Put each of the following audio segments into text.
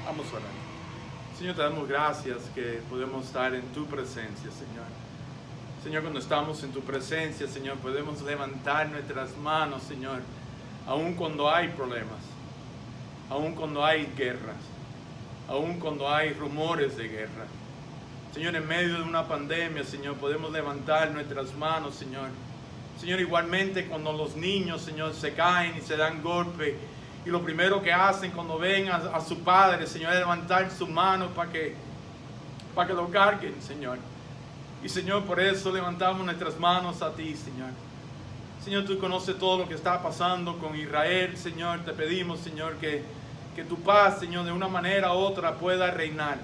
Vamos a orar. Señor, te damos gracias que podemos estar en tu presencia, Señor. Señor, cuando estamos en tu presencia, Señor, podemos levantar nuestras manos, Señor, aun cuando hay problemas, aun cuando hay guerras, aun cuando hay rumores de guerra. Señor, en medio de una pandemia, Señor, podemos levantar nuestras manos, Señor. Señor, igualmente cuando los niños, Señor, se caen y se dan golpe, y lo primero que hacen cuando ven a su padre, Señor, es levantar su mano para que lo carguen, Señor. Y Señor, por eso levantamos nuestras manos a ti, Señor. Señor, tú conoces todo lo que está pasando con Israel, Señor. Te pedimos, Señor, que tu paz, Señor, de una manera u otra pueda reinar.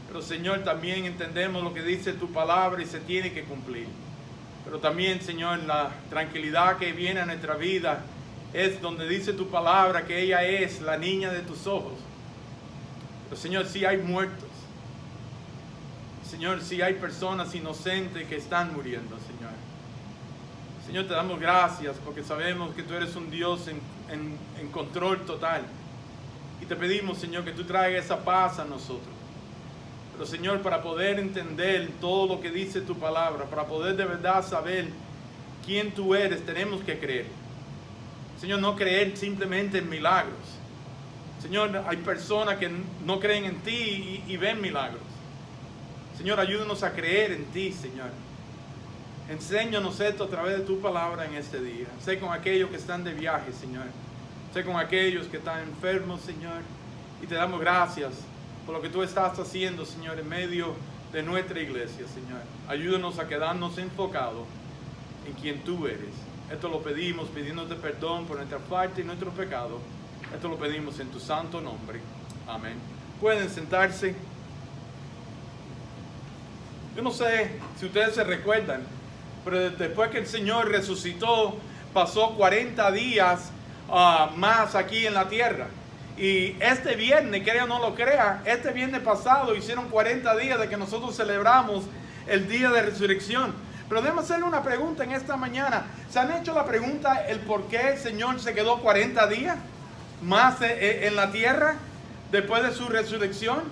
Pero, Señor, también entendemos lo que dice tu palabra y se tiene que cumplir. Pero también, Señor, la tranquilidad que viene a nuestra vida es donde dice tu palabra que ella es la niña de tus ojos. Pero, Señor, sí hay muertos. Señor, sí hay personas inocentes que están muriendo, Señor. Señor, te damos gracias porque sabemos que tú eres un Dios en control total. Y te pedimos, Señor, que tú traigas esa paz a nosotros. Pero, Señor, para poder entender todo lo que dice tu palabra, para poder de verdad saber quién tú eres, tenemos que creer. Señor, no creer simplemente en milagros. Señor, hay personas que no creen en ti y ven milagros. Señor, ayúdanos a creer en ti, Señor. Enséñanos esto a través de tu palabra en este día. Sé con aquellos que están de viaje, Señor. Sé con aquellos que están enfermos, Señor. Y te damos gracias por lo que tú estás haciendo, Señor, en medio de nuestra iglesia, Señor. Ayúdanos a quedarnos enfocados en quien tú eres. Esto lo pedimos pidiéndote perdón por nuestra falta y nuestro pecado. Esto lo pedimos en tu santo nombre. Amén. Pueden sentarse. Yo no sé si ustedes se recuerdan, pero después que el Señor resucitó, pasó 40 días más aquí en la tierra. Y este viernes, crea o no lo crea, este viernes pasado hicieron 40 días de que nosotros celebramos el día de resurrección. Pero déjame hacerle una pregunta en esta mañana. ¿Se han hecho la pregunta el por qué el Señor se quedó 40 días más en la tierra después de su resurrección?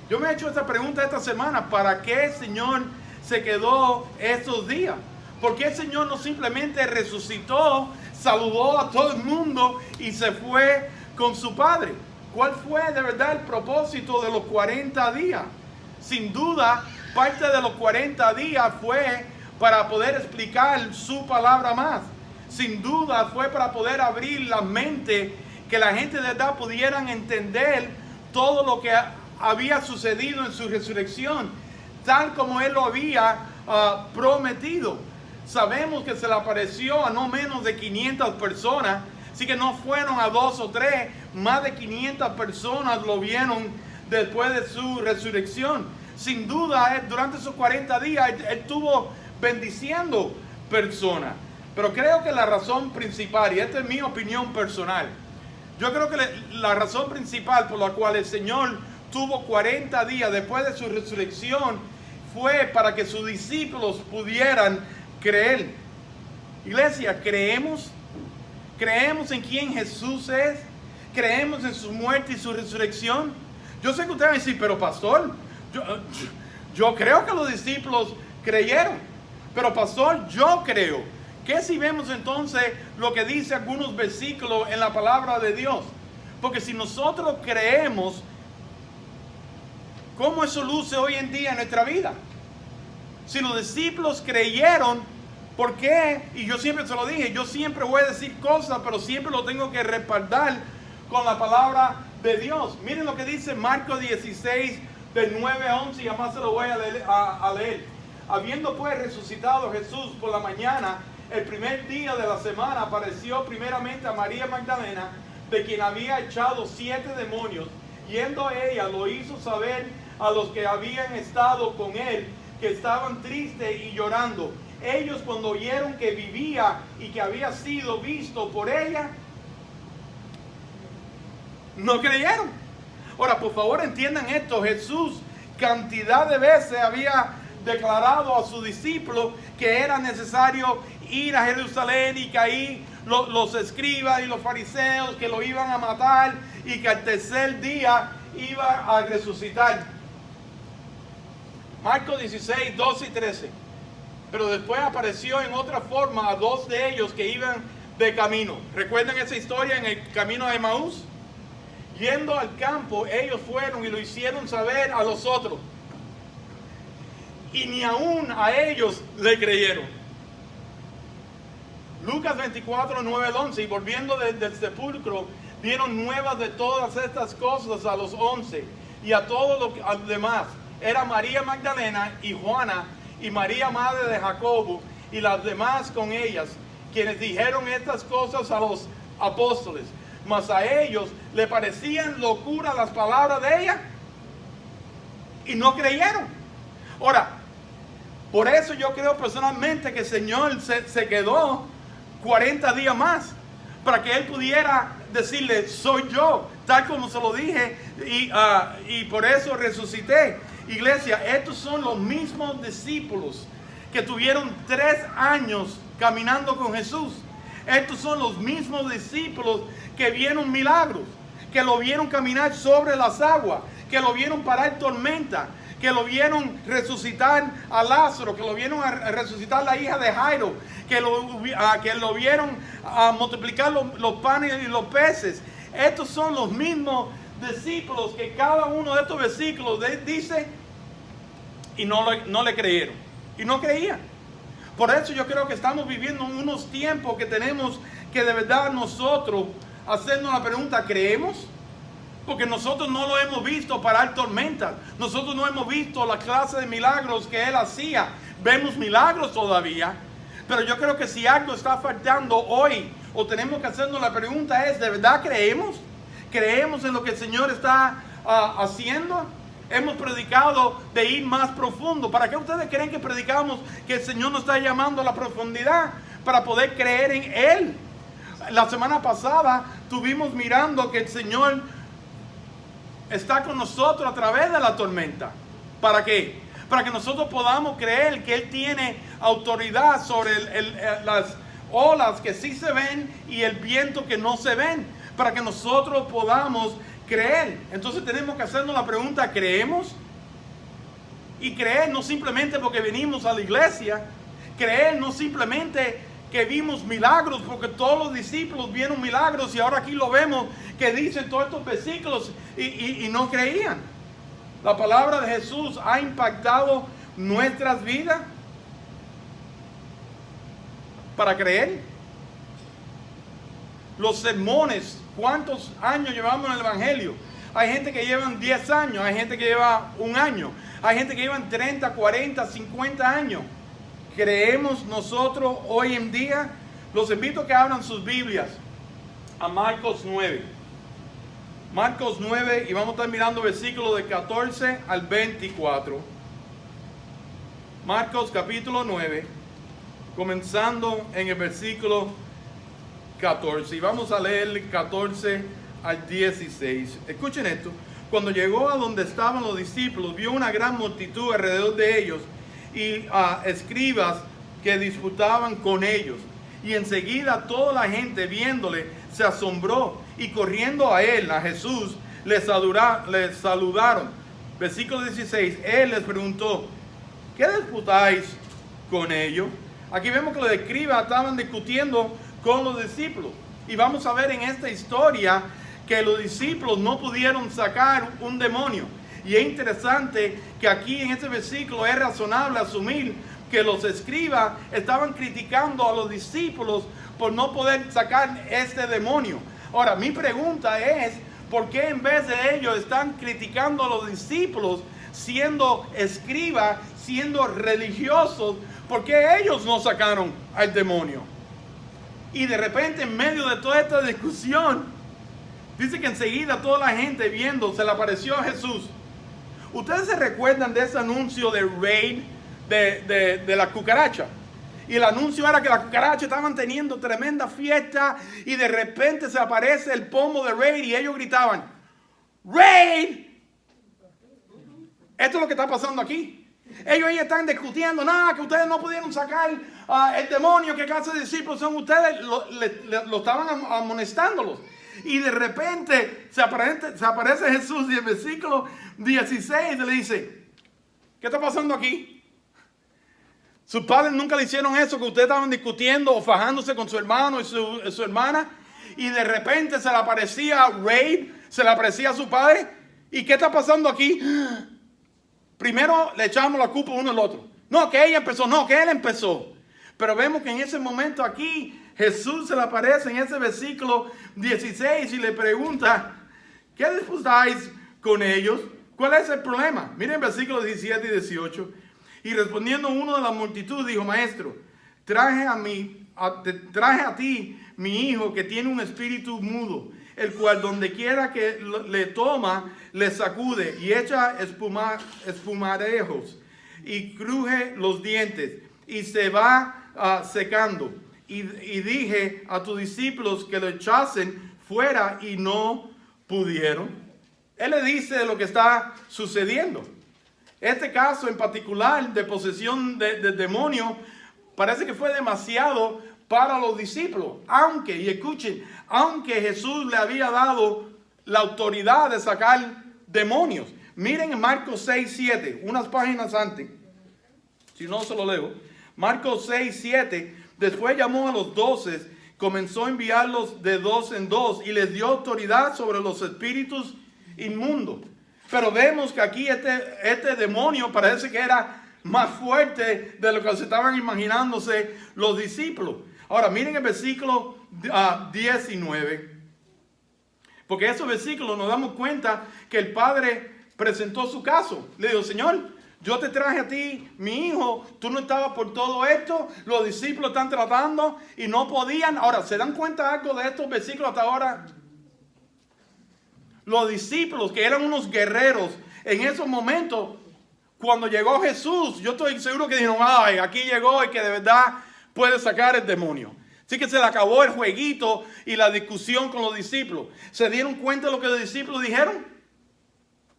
Yo me he hecho esta pregunta esta semana. ¿Para qué el Señor se quedó estos días? ¿Por qué el Señor no simplemente resucitó, saludó a todo el mundo y se fue con su Padre? ¿Cuál fue de verdad el propósito de los 40 días? Sin duda, parte de los 40 días fue para poder explicar su palabra más. Sin duda fue para poder abrir la mente, que la gente de verdad pudieran entender todo lo que había sucedido en su resurrección, tal como Él lo había prometido. Sabemos que se le apareció a no menos de 500 personas, así que no fueron a 2 o 3, más de 500 personas lo vieron después de su resurrección. Sin duda, durante esos 40 días, Él estuvo bendiciendo personas. Pero creo que la razón principal, y esta es mi opinión personal, yo creo que la razón principal por la cual el Señor tuvo 40 días después de su resurrección fue para que sus discípulos pudieran creer. Iglesia, ¿creemos? ¿Creemos en quién Jesús es? ¿Creemos en su muerte y su resurrección? Yo sé que ustedes van a decir, pero pastor, yo creo que los discípulos creyeron. Pero pastor, yo creo. ¿Qué si vemos entonces lo que dice algunos versículos en la palabra de Dios? Porque si nosotros creemos, ¿cómo eso luce hoy en día en nuestra vida? Si los discípulos creyeron, ¿por qué? Y yo siempre se lo dije, yo siempre voy a decir cosas, pero siempre lo tengo que respaldar con la palabra de Dios. Miren lo que dice Marcos 16, del 9 a 11, y además se lo voy a leer. Habiendo pues resucitado Jesús por la mañana, el primer día de la semana, apareció primeramente a María Magdalena, de quien había echado 7 demonios. Yendo ella, lo hizo saber a los que habían estado con él, que estaban tristes y llorando. Ellos, cuando oyeron que vivía y que había sido visto por ella, no creyeron. Ahora, por favor, entiendan esto. Jesús cantidad de veces había declarado a sus discípulos que era necesario ir a Jerusalén y que ahí los escribas y los fariseos que lo iban a matar y que al tercer día iba a resucitar. Marcos 16, 12 y 13. Pero después apareció en otra forma a dos de ellos que iban de camino. ¿Recuerdan esa historia en el camino de Emaús? Yendo al campo, ellos fueron y lo hicieron saber a los otros. Y ni aún a ellos le creyeron. Lucas 24, 9 al 11. Y volviendo del sepulcro, dieron nuevas de todas estas cosas a los 11 y a todos los demás. Era María Magdalena y Juana y María madre de Jacobo y las demás con ellas, quienes dijeron estas cosas a los apóstoles. Mas a ellos le parecían locura las palabras de ella y no creyeron. Ahora, por eso yo creo personalmente que el Señor se quedó 40 días más para que Él pudiera decirle, soy yo, tal como se lo dije, y por eso resucité. Iglesia, estos son los mismos discípulos que tuvieron 3 años caminando con Jesús. Estos son los mismos discípulos que vieron milagros, que lo vieron caminar sobre las aguas, que lo vieron parar tormenta, que lo vieron resucitar a Lázaro, que lo vieron resucitar la hija de Jairo, que lo vieron multiplicar los panes y los peces. Estos son los mismos discípulos que cada uno de estos versículos dice y no le creyeron y no creían. Por eso yo creo que estamos viviendo unos tiempos que tenemos que de verdad nosotros hacernos la pregunta, ¿creemos? Porque nosotros no lo hemos visto parar tormentas. Nosotros no hemos visto la clase de milagros que Él hacía. Vemos milagros todavía. Pero yo creo que si algo está faltando hoy, o tenemos que hacernos la pregunta es, ¿de verdad creemos? ¿Creemos en lo que el Señor está haciendo? Hemos predicado de ir más profundo. ¿Para qué ustedes creen que predicamos que el Señor nos está llamando a la profundidad? Para poder creer en Él. La semana pasada estuvimos mirando que el Señor está con nosotros a través de la tormenta. ¿Para qué? Para que nosotros podamos creer que Él tiene autoridad sobre las olas que sí se ven y el viento que no se ven. Para que nosotros podamos creer. Entonces tenemos que hacernos la pregunta, ¿creemos? Y creer no simplemente porque venimos a la iglesia. Creer no simplemente que vimos milagros, porque todos los discípulos vieron milagros y ahora aquí lo vemos que dicen todos estos versículos y no creían. La palabra de Jesús ha impactado nuestras vidas para creer. Los sermones, ¿cuántos años llevamos en el Evangelio? Hay gente que llevan 10 años, hay gente que lleva 1 año, hay gente que llevan 30, 40, 50 años. ¿Creemos nosotros hoy en día? Los invito a que abran sus Biblias a Marcos 9. Marcos 9 y vamos a estar mirando versículos de 14 al 24. Marcos capítulo 9, comenzando en el versículo 14. Y vamos a leer el 14 al 16. Escuchen esto. Cuando llegó a donde estaban los discípulos, vio una gran multitud alrededor de ellos y escribas que disputaban con ellos. Y enseguida toda la gente viéndole se asombró y corriendo a él, a Jesús, les saludaron. Versículo 16, él les preguntó, ¿qué disputáis con ellos? Aquí vemos que los escribas estaban discutiendo con los discípulos. Y vamos a ver en esta historia que los discípulos no pudieron sacar un demonio. Y es interesante que aquí en este versículo es razonable asumir que los escribas estaban criticando a los discípulos por no poder sacar este demonio. Ahora, mi pregunta es, ¿por qué en vez de ellos están criticando a los discípulos siendo escribas, siendo religiosos? ¿Por qué ellos no sacaron al demonio? Y de repente en medio de toda esta discusión, dice que enseguida toda la gente viendo se le apareció a Jesús. ¿Ustedes se recuerdan de ese anuncio de Raid de la cucaracha? Y el anuncio era que las cucarachas estaban teniendo tremenda fiesta y de repente se aparece el pomo de Raid y ellos gritaban, ¡Raid! Esto es lo que está pasando aquí. Ellos están discutiendo, nada, que ustedes no pudieron sacar el demonio, qué clase de discípulos son ustedes. Lo estaban amonestándolos. Y de repente se aparece Jesús y en el versículo 16 le dice, ¿qué está pasando aquí? Sus padres nunca le hicieron eso, que ustedes estaban discutiendo o fajándose con su hermano y su hermana. Y de repente se le aparecía Ray, se le aparecía a su padre. ¿Y qué está pasando aquí? Primero le echamos la culpa uno al otro. No, que ella empezó, no, que él empezó. Pero vemos que en ese momento aquí Jesús se le aparece en ese versículo 16 y le pregunta, ¿qué disputáis con ellos? ¿Cuál es el problema? Miren versículos 17 y 18. Y respondiendo uno de la multitud dijo, maestro, traje a ti mi hijo que tiene un espíritu mudo, el cual donde quiera que le toma, le sacude y echa espumarejos y cruje los dientes y se va secando. Y dije a tus discípulos que lo echasen fuera y no pudieron. Él le dice lo que está sucediendo. Este caso en particular de posesión de demonio parece que fue demasiado para los discípulos. Aunque, y escuchen, aunque Jesús le había dado la autoridad de sacar demonios. Miren en Marcos 6, 7, unas páginas antes. Si no, se lo leo. Marcos 6, 7. Después llamó a los 12, comenzó a enviarlos de dos en dos y les dio autoridad sobre los espíritus inmundos. Pero vemos que aquí este demonio parece que era más fuerte de lo que se estaban imaginándose los discípulos. Ahora miren el versículo 19. Porque esos versículos nos damos cuenta que el padre presentó su caso. Le dijo, Señor, yo te traje a ti, mi hijo, tú no estabas por todo esto, los discípulos están tratando y no podían. Ahora, ¿se dan cuenta algo de estos versículos hasta ahora? Los discípulos, que eran unos guerreros, en esos momentos, cuando llegó Jesús, yo estoy seguro que dijeron, ay, aquí llegó y que de verdad puede sacar el demonio. Así que se le acabó el jueguito y la discusión con los discípulos. ¿Se dieron cuenta de lo que los discípulos dijeron?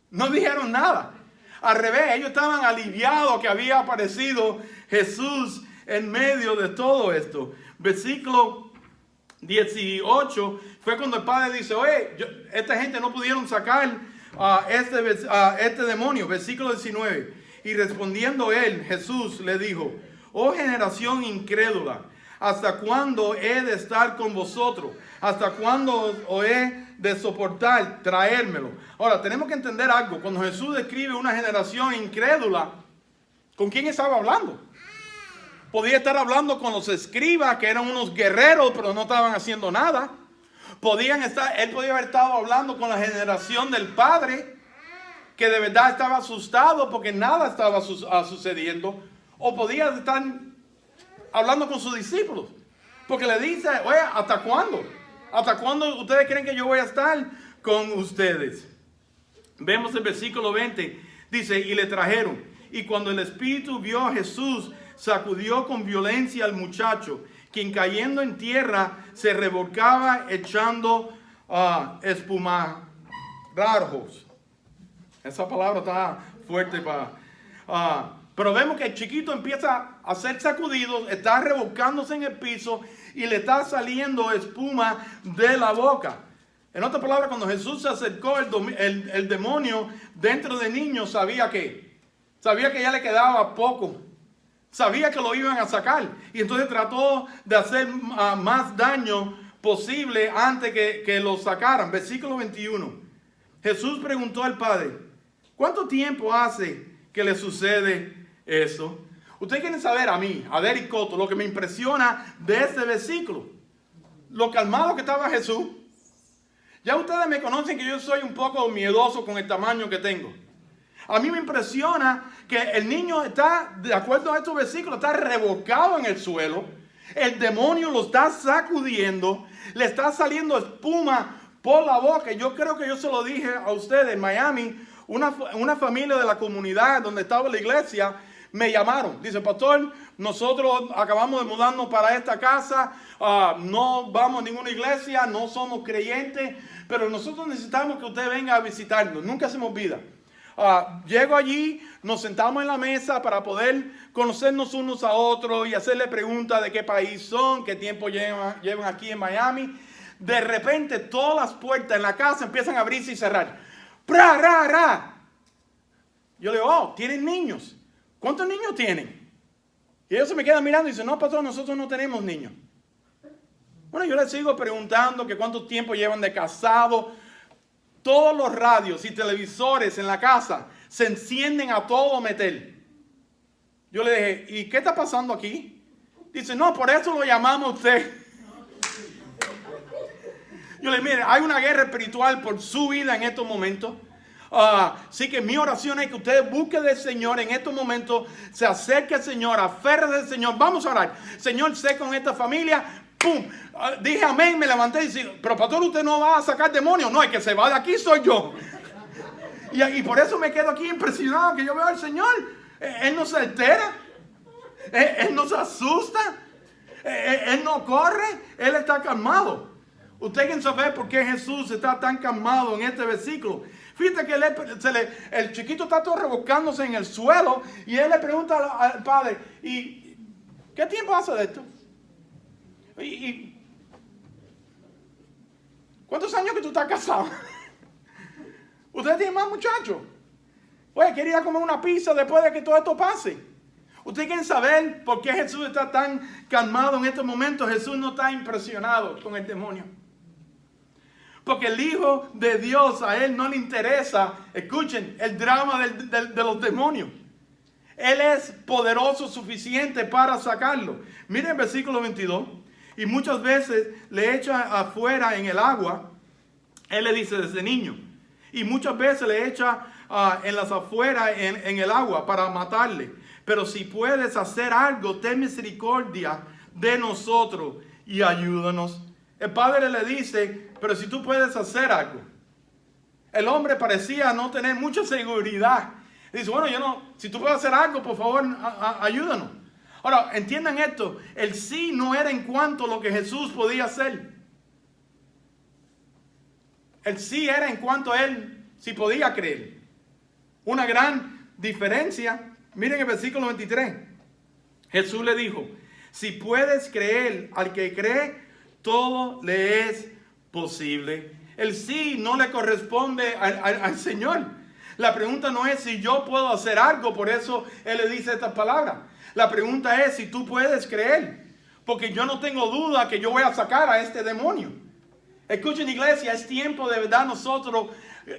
No dijeron nada. Al revés, ellos estaban aliviados que había aparecido Jesús en medio de todo esto. Versículo 18 fue cuando el padre dice, oye, esta gente no pudieron sacar este demonio. Versículo 19. Y respondiendo él, Jesús le dijo, oh generación incrédula, ¿hasta cuándo he de estar con vosotros? ¿Hasta cuándo os he de soportar? Traérmelo. Ahora, tenemos que entender algo. Cuando Jesús describe una generación incrédula, ¿con quién estaba hablando? Podía estar hablando con los escribas, que eran unos guerreros, pero no estaban haciendo nada. Él podía haber estado hablando con la generación del Padre, que de verdad estaba asustado porque nada estaba sucediendo. O podía estar hablando con sus discípulos, porque le dice, oye, ¿hasta cuándo? ¿Hasta cuándo ustedes creen que yo voy a estar con ustedes? Vemos el versículo 20, dice, y le trajeron. Y cuando el espíritu vio a Jesús, sacudió con violencia al muchacho, quien cayendo en tierra se revolcaba echando espumarajos. Esa palabra está fuerte para... pero vemos que el chiquito empieza a ser sacudido, está revolcándose en el piso y le está saliendo espuma de la boca. En otras palabras, cuando Jesús se acercó, el demonio dentro del niño sabía que ya le quedaba poco. Sabía que lo iban a sacar. Y entonces trató de hacer más daño posible antes que lo sacaran. Versículo 21. Jesús preguntó al Padre, ¿cuánto tiempo hace que le sucede eso? Ustedes quieren saber a mí, a Derek Cotto, lo que me impresiona de este versículo. Lo calmado que estaba Jesús. Ya ustedes me conocen que yo soy un poco miedoso con el tamaño que tengo. A mí me impresiona que el niño está, de acuerdo a estos versículos, está revolcado en el suelo. El demonio lo está sacudiendo. Le está saliendo espuma por la boca. Yo creo que yo se lo dije a ustedes en Miami. Una familia de la comunidad donde estaba la iglesia me llamaron. Dice, pastor, nosotros acabamos de mudarnos para esta casa. No vamos a ninguna iglesia. No somos creyentes. Pero nosotros necesitamos que usted venga a visitarnos. Nunca se me olvida. Llego allí, nos sentamos en la mesa para poder conocernos unos a otros y hacerle preguntas de qué país son, qué tiempo llevan aquí en Miami. de repente todas las puertas en la casa empiezan a abrirse y cerrar. ¡Pra, ra, ra! Yo le digo, oh, ¿tienen niños? ¿Cuántos niños tienen? Y ellos se me quedan mirando y dicen, no, pastor, nosotros no tenemos niños. Bueno, yo les sigo preguntando que cuánto tiempo llevan de casado. Todos los radios y televisores en la casa se encienden a todo meter. Yo le dije, ¿y qué está pasando aquí? Dice, no, por eso lo llamamos a usted. Yo le dije, mire, hay una guerra espiritual por su vida en estos momentos. Así que mi oración es que ustedes busquen del Señor en estos momentos, se acerque al Señor, aferre del Señor. Vamos a orar. Señor, sé con esta familia. ¡Pum! Dije amén, me levanté y dije, pero pastor, usted no va a sacar demonios. No, el que se va de aquí soy yo. Y por eso me quedo aquí impresionado que yo veo al Señor. Él no se altera. Él no se asusta. Él no corre. Él está calmado. Usted quiere saber por qué Jesús está tan calmado en este versículo. Fíjate que el chiquito está todo revolcándose en el suelo y él le pregunta al padre, ¿y qué tiempo hace de esto? ¿Y cuántos años que tú estás casado? ¿Usted tiene más muchachos? Oye, quería comer una pizza después de que todo esto pase. ¿Usted quiere saber por qué Jesús está tan calmado en estos momentos? Jesús no está impresionado con el demonio. Porque el Hijo de Dios, a Él no le interesa, escuchen, el drama de los demonios. Él es poderoso suficiente para sacarlo. Miren el versículo 22. Y muchas veces le echa afuera en el agua. Él le dice desde niño. Y muchas veces le echa en las afueras en el agua para matarle. Pero si puedes hacer algo, ten misericordia de nosotros y ayúdanos. El padre le dice, pero si tú puedes hacer algo. El hombre parecía no tener mucha seguridad. Dice, bueno, yo no, si tú puedes hacer algo, por favor, ayúdanos. Ahora, entiendan esto, el sí no era en cuanto a lo que Jesús podía hacer. El sí era en cuanto a él, si podía creer. Una gran diferencia. Miren el versículo 23. Jesús le dijo, si puedes creer al que cree, todo le es posible. El sí no le corresponde al Señor. La pregunta no es si yo puedo hacer algo, por eso Él le dice estas palabras. La pregunta es si tú puedes creer, porque yo no tengo duda que yo voy a sacar a este demonio. Escuchen, iglesia, es tiempo de verdad nosotros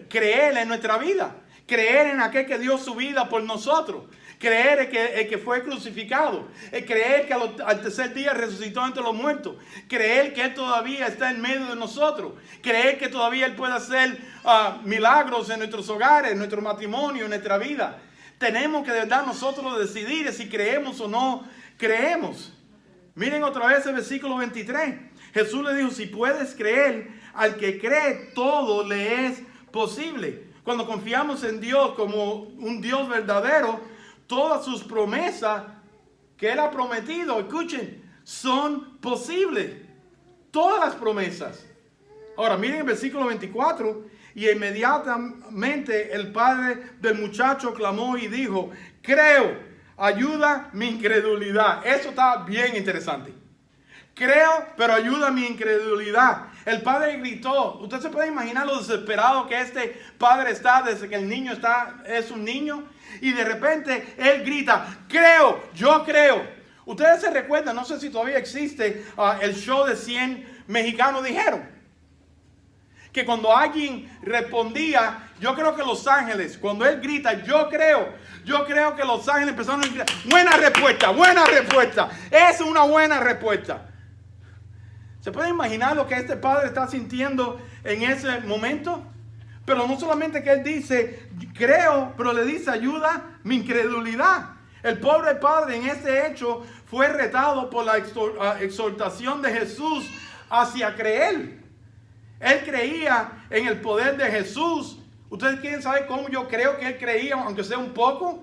creer en nuestra vida, creer en aquel que dio su vida por nosotros. Creer que fue crucificado. Creer que al tercer día resucitó entre los muertos. Creer que Él todavía está en medio de nosotros. Creer que todavía Él puede hacer milagros en nuestros hogares, en nuestro matrimonio, en nuestra vida. Tenemos que de verdad nosotros decidir si creemos o no creemos. Miren otra vez el versículo 23. Jesús le dijo, si puedes creer, al que cree todo le es posible. Cuando confiamos en Dios como un Dios verdadero, todas sus promesas que Él ha prometido, escuchen, son posibles. Todas las promesas. Ahora, miren el versículo 24. Y inmediatamente el padre del muchacho clamó y dijo, creo, ayuda mi incredulidad. Eso está bien interesante. Creo, pero ayuda mi incredulidad. El padre gritó. Usted se puede imaginar lo desesperado que este padre está desde que el niño es un niño. Y de repente él grita, creo, yo creo. Ustedes se recuerdan, no sé si todavía existe el show de 100 mexicanos dijeron. Que cuando alguien respondía, yo creo que Los Ángeles, cuando él grita, yo creo que Los Ángeles empezaron a gritar, buena respuesta, es una buena respuesta. ¿Se puede imaginar lo que este padre está sintiendo en ese momento? Pero no solamente que él dice, creo, pero le dice, ayuda mi incredulidad. El pobre padre en este hecho fue retado por la exhortación de Jesús hacia creer. Él creía en el poder de Jesús. ¿Ustedes quieren saber cómo yo creo que él creía, aunque sea un poco?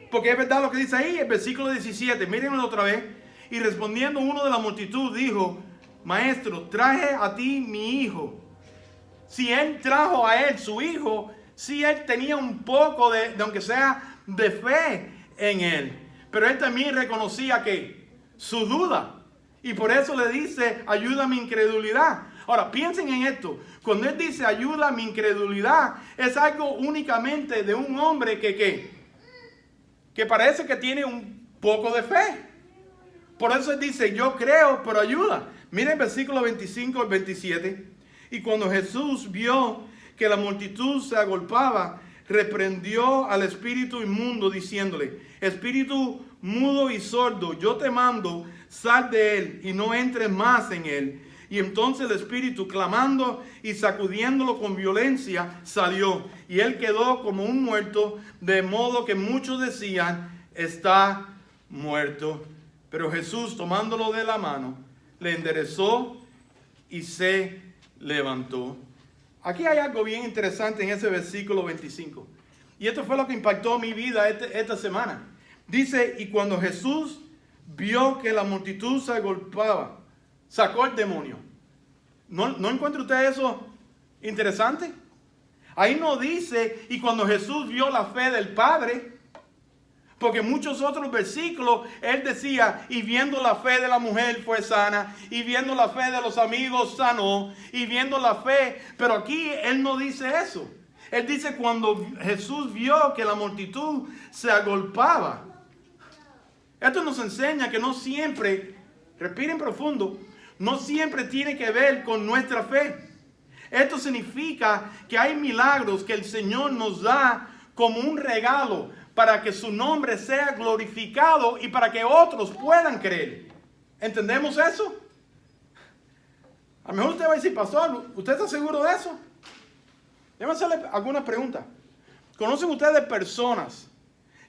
Porque es verdad lo que dice ahí, el versículo 17. Mírenlo otra vez. Y respondiendo uno de la multitud dijo, maestro, traje a ti mi hijo. Si él trajo a él su hijo, si él tenía un poco de aunque sea de fe en él. Pero él también reconocía que su duda. Y por eso le dice, ayuda mi incredulidad. Ahora, piensen en esto. Cuando Él dice ayuda a mi incredulidad, es algo únicamente de un hombre que parece que tiene un poco de fe. Por eso Él dice, yo creo, pero ayuda. Miren el versículo 25 al 27. Y cuando Jesús vio que la multitud se agolpaba, reprendió al espíritu inmundo diciéndole, espíritu mudo y sordo, yo te mando, sal de él y no entres más en él. Y entonces el espíritu, clamando y sacudiéndolo con violencia, salió. Y él quedó como un muerto, de modo que muchos decían, está muerto. Pero Jesús, tomándolo de la mano, le enderezó y se levantó. Aquí hay algo bien interesante en ese versículo 25. Y esto fue lo que impactó mi vida esta semana. Dice, y cuando Jesús vio que la multitud se agolpaba, sacó el demonio. ¿No encuentra usted eso interesante? Ahí no dice, y cuando Jesús vio la fe del Padre, porque muchos otros versículos, Él decía, y viendo la fe de la mujer fue sana, y viendo la fe de los amigos sanó, y viendo la fe, pero aquí Él no dice eso. Él dice cuando Jesús vio que la multitud se agolpaba. Esto nos enseña que no siempre, respiren profundo, no siempre tiene que ver con nuestra fe. Esto significa que hay milagros que el Señor nos da como un regalo para que su nombre sea glorificado y para que otros puedan creer. ¿Entendemos eso? A lo mejor usted va a decir, pastor, ¿usted está seguro de eso? Déjame hacerle algunas preguntas. ¿Conocen ustedes personas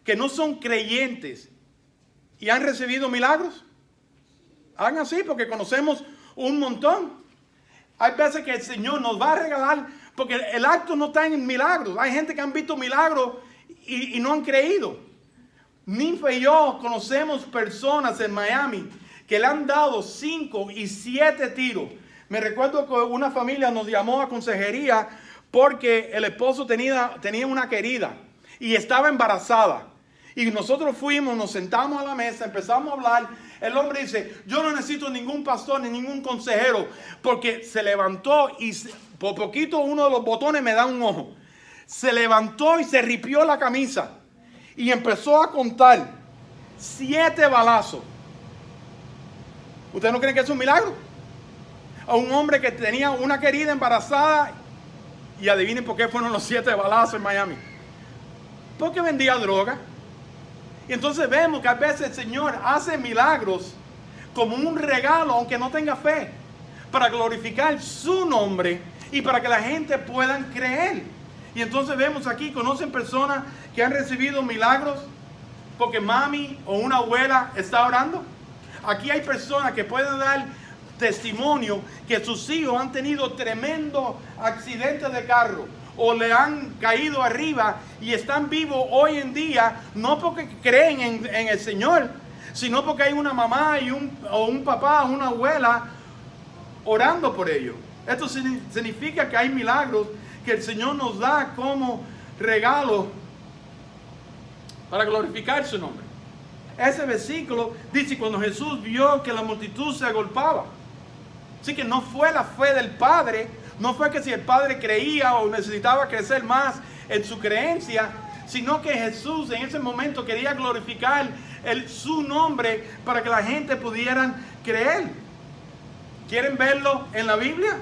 que no son creyentes y han recibido milagros? Hagan así porque conocemos un montón. Hay veces que el Señor nos va a regalar, porque el acto no está en milagros. Hay gente que han visto milagros y no han creído. Ninfa y yo conocemos personas en Miami que le han dado 5 y 7 tiros. Me recuerdo que una familia nos llamó a consejería porque el esposo tenía una querida y estaba embarazada. Y nosotros fuimos, nos sentamos a la mesa, empezamos a hablar. El hombre dice, yo no necesito ningún pastor ni ningún consejero, porque se levantó y por poquito uno de los botones me da un ojo. Se levantó y se ripió la camisa y empezó a contar 7 balazos. ¿Ustedes no creen que es un milagro? A un hombre que tenía una querida embarazada, y adivinen por qué fueron los 7 balazos en Miami. Porque vendía droga. Y entonces vemos que a veces el Señor hace milagros como un regalo, aunque no tenga fe, para glorificar su nombre y para que la gente pueda creer. Y entonces vemos aquí, conocen personas que han recibido milagros porque mami o una abuela está orando. Aquí hay personas que pueden dar testimonio que sus hijos han tenido tremendo accidente de carro o le han caído arriba y están vivos hoy en día, no porque creen en el Señor, sino porque hay una mamá o un papá, una abuela orando por ellos. Esto significa que hay milagros que el Señor nos da como regalo para glorificar su nombre. Ese versículo dice, cuando Jesús vio que la multitud se agolpaba. Así que no fue la fe del Padre, no fue que si el Padre creía o necesitaba crecer más en su creencia, sino que Jesús en ese momento quería glorificar su nombre para que la gente pudiera creer. ¿Quieren verlo en la Biblia?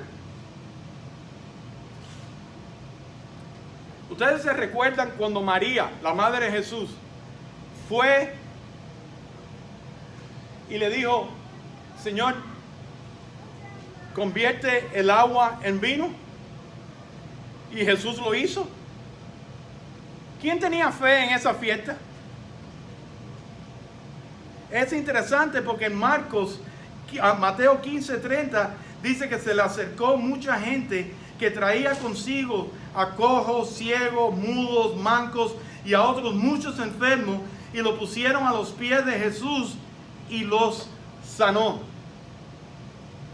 Ustedes se recuerdan cuando María, la madre de Jesús, fue y le dijo, Señor, convierte el agua en vino. Y Jesús lo hizo. ¿Quién tenía fe en esa fiesta? Es interesante porque en Mateo 15:30 dice que se le acercó mucha gente que traía consigo a cojos, ciegos, mudos, mancos y a otros muchos enfermos, y lo pusieron a los pies de Jesús y los sanó.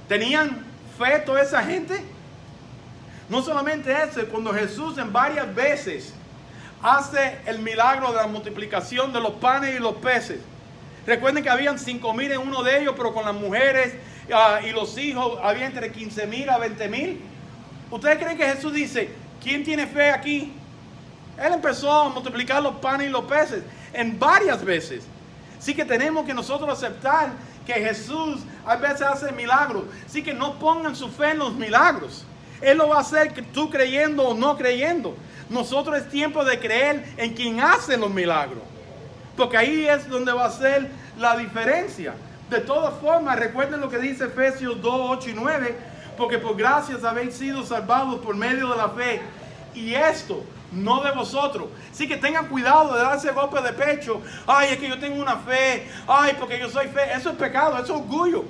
¿Tenían fe toda esa gente? No solamente eso, cuando Jesús en varias veces hace el milagro de la multiplicación de los panes y los peces. Recuerden que habían 5,000 en uno de ellos, pero con las mujeres y los hijos había entre 15,000 a 20,000. ¿Ustedes creen que Jesús dice, ¿quién tiene fe aquí? Él empezó a multiplicar los panes y los peces en varias veces. Así que tenemos que nosotros aceptar que Jesús a veces hace milagros. Así que no pongan su fe en los milagros. Él lo va a hacer tú creyendo o no creyendo. Nosotros es tiempo de creer en quien hace los milagros. Porque ahí es donde va a ser la diferencia. De todas formas, recuerden lo que dice Efesios 2, 8 y 9. Porque por gracias habéis sido salvados por medio de la fe. Y esto no de vosotros. Así que tengan cuidado de darse golpe de pecho. Ay, es que yo tengo una fe. Ay, porque yo soy fe. Eso es pecado, eso es orgullo.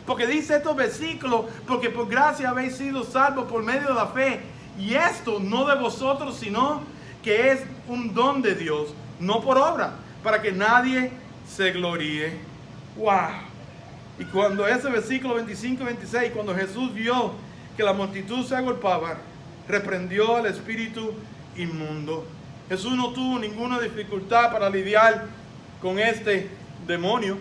Porque dice estos versículos, porque por gracia habéis sido salvos por medio de la fe. Y esto no de vosotros, sino que es un don de Dios, no por obra, para que nadie se gloríe. ¡Wow! Y cuando ese versículo 25 y 26, cuando Jesús vio que la multitud se agolpaba, reprendió al espíritu inmundo. Jesús no tuvo ninguna dificultad para lidiar con este demonio.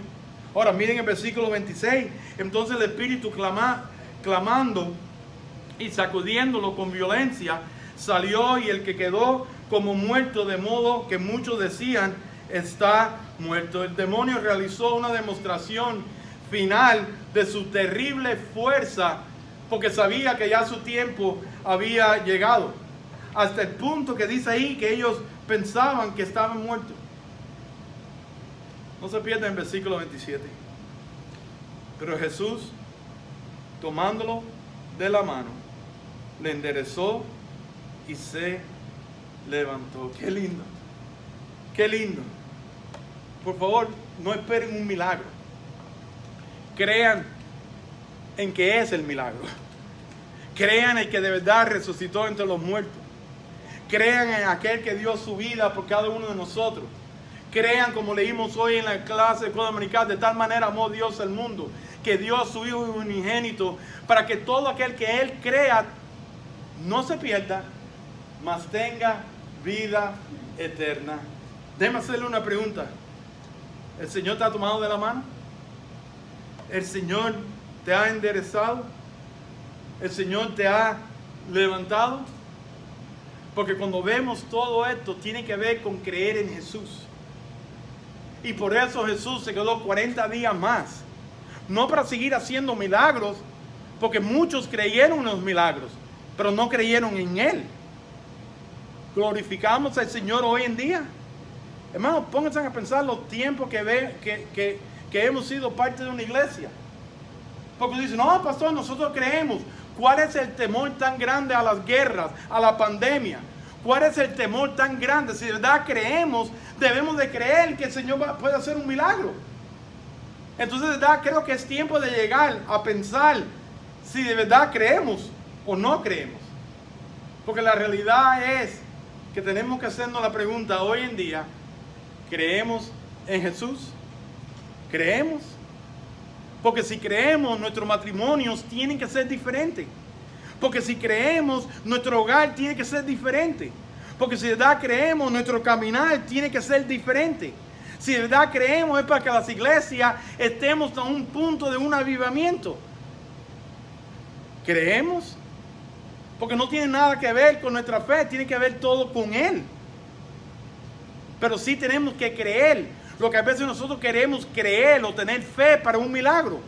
Ahora miren el versículo 26. Entonces el espíritu clamando y sacudiéndolo con violencia, salió, y el que quedó como muerto, de modo que muchos decían, está muerto. El demonio realizó una demostración final de su terrible fuerza, porque sabía que ya su tiempo había llegado. Hasta el punto que dice ahí que ellos pensaban que estaban muertos. No se pierdan el versículo 27. Pero Jesús, tomándolo de la mano, le enderezó y se levantó. ¡Qué lindo! ¡Qué lindo! Por favor, no esperen un milagro. Crean en que es el milagro. Crean en el que de verdad resucitó entre los muertos. Crean en aquel que dio su vida por cada uno de nosotros. Crean, como leímos hoy en la clase de Escuela Dominical, de tal manera amó Dios al mundo, que dio a su Hijo unigénito, para que todo aquel que Él crea no se pierda, mas tenga vida eterna. Déjame hacerle una pregunta. ¿El Señor te ha tomado de la mano? ¿El Señor te ha enderezado? ¿El Señor te ha levantado? Porque cuando vemos todo esto, tiene que ver con creer en Jesús. Y por eso Jesús se quedó 40 días más. No para seguir haciendo milagros, porque muchos creyeron en los milagros, pero no creyeron en Él. Glorificamos al Señor hoy en día. Hermanos, pónganse a pensar los tiempos que hemos sido parte de una iglesia. Porque dicen, no, pastor, nosotros creemos. ¿Cuál es el temor tan grande a las guerras, a la pandemia? ¿Cuál es el temor tan grande? Si de verdad creemos, debemos de creer que el Señor puede hacer un milagro. Entonces de verdad creo que es tiempo de llegar a pensar si de verdad creemos o no creemos. Porque la realidad es que tenemos que hacernos la pregunta hoy en día, ¿creemos en Jesús? ¿Creemos? Porque si creemos, nuestros matrimonios tienen que ser diferentes. Porque si creemos, nuestro hogar tiene que ser diferente. Porque si de verdad creemos, nuestro caminar tiene que ser diferente. Si de verdad creemos, es para que las iglesias estemos a un punto de un avivamiento. ¿Creemos? Porque no tiene nada que ver con nuestra fe, tiene que ver todo con Él. Pero sí tenemos que creer. Lo que a veces nosotros queremos creer o tener fe para un milagro.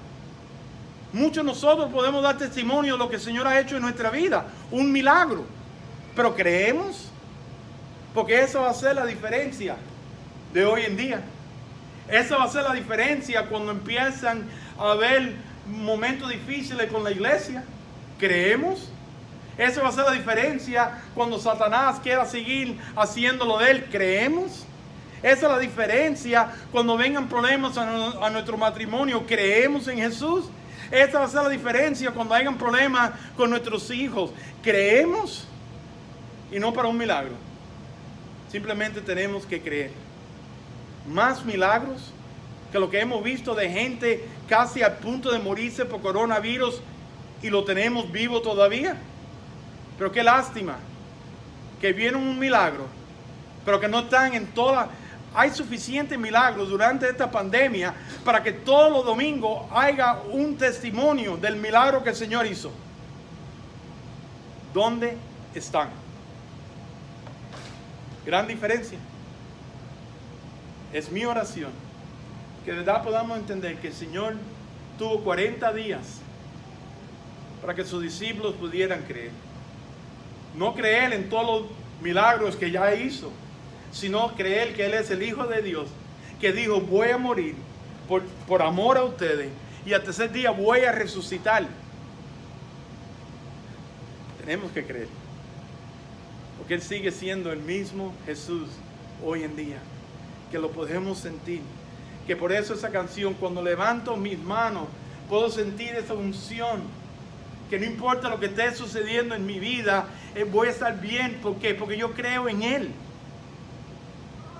Muchos de nosotros podemos dar testimonio de lo que el Señor ha hecho en nuestra vida. Un milagro. Pero creemos. Porque esa va a ser la diferencia de hoy en día. Esa va a ser la diferencia cuando empiezan a haber momentos difíciles con la iglesia. ¿Creemos? Esa va a ser la diferencia cuando Satanás quiera seguir haciéndolo de él. ¿Creemos? Esa es la diferencia cuando vengan problemas a nuestro matrimonio. ¿Creemos en Jesús? Esa va a ser la diferencia cuando hayan problemas con nuestros hijos. ¿Creemos? Y no para un milagro. Simplemente tenemos que creer. Más milagros que lo que hemos visto de gente casi al punto de morirse por coronavirus y lo tenemos vivo todavía. Pero qué lástima que vieron un milagro, pero que no están en toda hay suficientes milagros durante esta pandemia para que todos los domingos haya un testimonio del milagro que el Señor hizo. ¿Dónde están? Gran diferencia. Es mi oración que de verdad podamos entender que el Señor tuvo 40 días para que sus discípulos pudieran creer. No creer en todos los milagros que ya hizo, sino creer que Él es el Hijo de Dios, que dijo: voy a morir por amor a ustedes y al tercer día voy a resucitar. Tenemos que creer, porque Él sigue siendo el mismo Jesús hoy en día, que lo podemos sentir, que por eso esa canción, cuando levanto mis manos, puedo sentir esa unción, que no importa lo que esté sucediendo en mi vida, voy a estar bien. ¿Por qué? Porque yo creo en Él.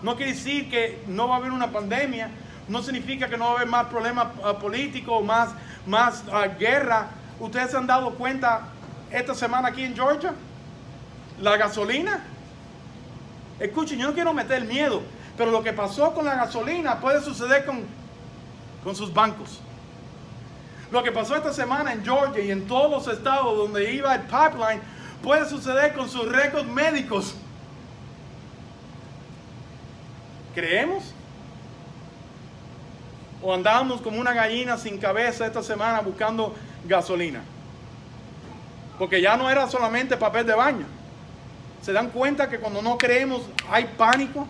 No quiere decir que no va a haber una pandemia, no significa que no va a haber más problemas políticos, más guerra. ¿Ustedes se han dado cuenta esta semana aquí en Georgia? La gasolina. Escuchen, yo no quiero meter miedo, pero lo que pasó con la gasolina puede suceder con sus bancos. Lo que pasó esta semana en Georgia y en todos los estados donde iba el pipeline puede suceder con sus récords médicos. ¿Creemos? ¿O andamos como una gallina sin cabeza esta semana buscando gasolina? Porque ya no era solamente papel de baño. ¿Se dan cuenta que cuando no creemos hay pánico?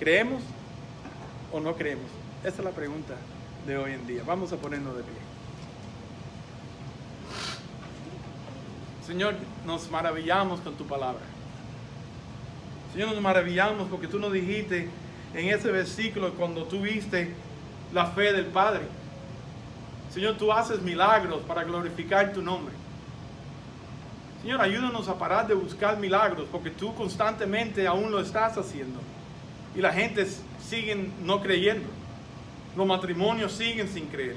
¿Creemos o no creemos? Esa es la pregunta de hoy en día. Vamos a ponernos de pie. Señor, nos maravillamos con tu palabra. Señor, nos maravillamos porque tú nos dijiste en ese versículo cuando tú viste la fe del Padre. Señor, tú haces milagros para glorificar tu nombre. Señor, ayúdanos a parar de buscar milagros, porque tú constantemente aún lo estás haciendo. Y la gente sigue no creyendo. Los matrimonios siguen sin creer.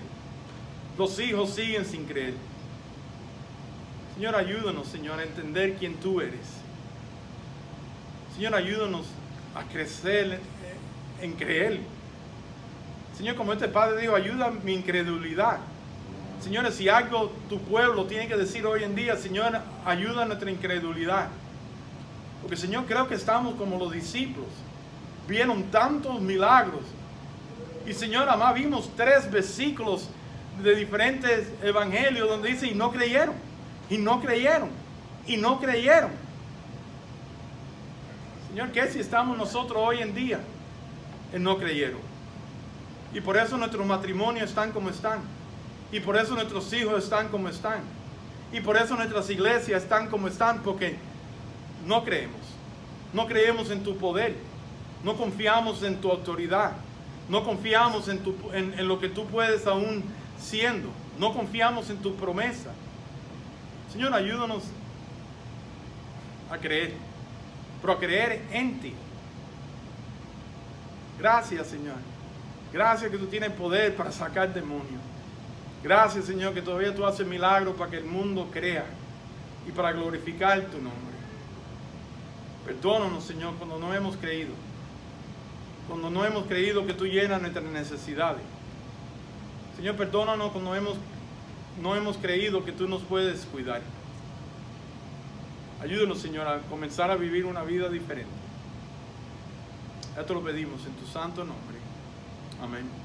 Los hijos siguen sin creer. Señor, ayúdanos, Señor, a entender quién tú eres. Señor, ayúdanos a crecer en creer. Señor, como este Padre dijo, ayuda mi incredulidad. Señores, si algo tu pueblo tiene que decir hoy en día, Señor, ayuda nuestra incredulidad. Porque, Señor, creo que estamos como los discípulos. Vieron tantos milagros. Y, Señor, además vimos 3 versículos de diferentes evangelios donde dice: y no creyeron, y no creyeron, y no creyeron. Señor, ¿qué si estamos nosotros hoy en día en no creyeron? Y por eso nuestros matrimonios están como están. Y por eso nuestros hijos están como están. Y por eso nuestras iglesias están como están, porque no creemos. No creemos en tu poder. No confiamos en tu autoridad. No confiamos en lo que tú puedes aún siendo. No confiamos en tu promesa. Señor, ayúdanos a creer, pero a creer en ti. Gracias, Señor. Gracias que tú tienes poder para sacar demonios. Gracias, Señor, que todavía tú haces milagros para que el mundo crea y para glorificar tu nombre. Perdónanos, Señor, cuando no hemos creído. Cuando no hemos creído que tú llenas nuestras necesidades. Señor, perdónanos cuando no hemos creído que tú nos puedes cuidar. Ayúdanos, Señor, a comenzar a vivir una vida diferente. Esto lo pedimos en tu santo nombre. Amén.